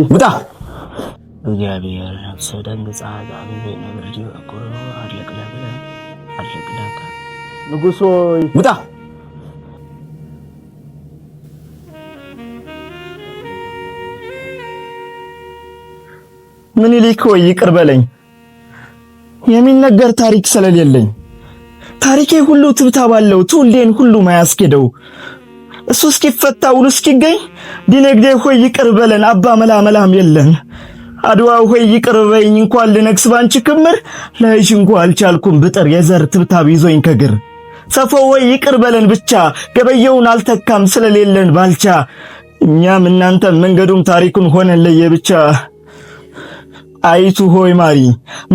ውጣ እግዚአብሔር ሰደንግጻ ዛሬ ነብርጂ አቆሮ አለቅላቀ ንጉሶ ውጣ ምኒልክ ሆይ ይቅር በለኝ የሚነገር ታሪክ ስለሌለኝ ታሪኬ ሁሉ ትብታብ አለው ትውልዴን ሁሉ ማያስኬደው እሱ እስኪፈታ ውሉ እስኪገኝ ዲነግዴ ሆይ ይቅር በለን አባ መላመላም የለን አድዋ ሆይ ይቅር በይኝ እንኳን ልነግስ ባንቺ ክምር ላይሽ እንኳን አልቻልኩም ብጥር የዘር ትብታብ ይዞኝ ከግር ሰፎ ሆይ ይቅር በለን ብቻ ገበየውን አልተካም ስለሌለን ባልቻ እኛም እናንተ መንገዱም ታሪኩን ሆነን ለየብቻ አይቱ ሆይ ማሪ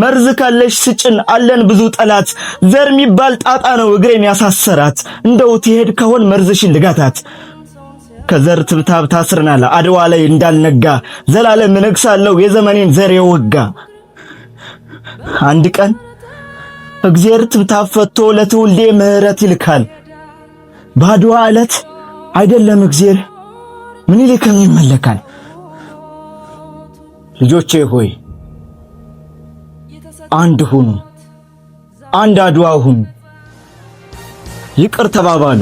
መርዝ ካለሽ ስጭን አለን ብዙ ጠላት ዘር የሚባል ጣጣ ነው እግሬን ያሳሰራት እንደው ትሄድ ከሆን መርዝሽን ልጋታት ከዘር ትብታብ ታስርናል አድዋ ላይ እንዳልነጋ ዘላለም እነግሳለሁ የዘመኔን ዘር የወጋ አንድ ቀን እግዚአብሔር ትብታብ ፈቶ ለትውልዴ ምህረት ይልካል በአድዋ ዕለት አይደለም እግዚአብሔር ምኒልክም ይመለካል ልጆቼ ሆይ አንድ ሁኑ አንድ አድዋ ሁኑ ይቅር ተባባሉ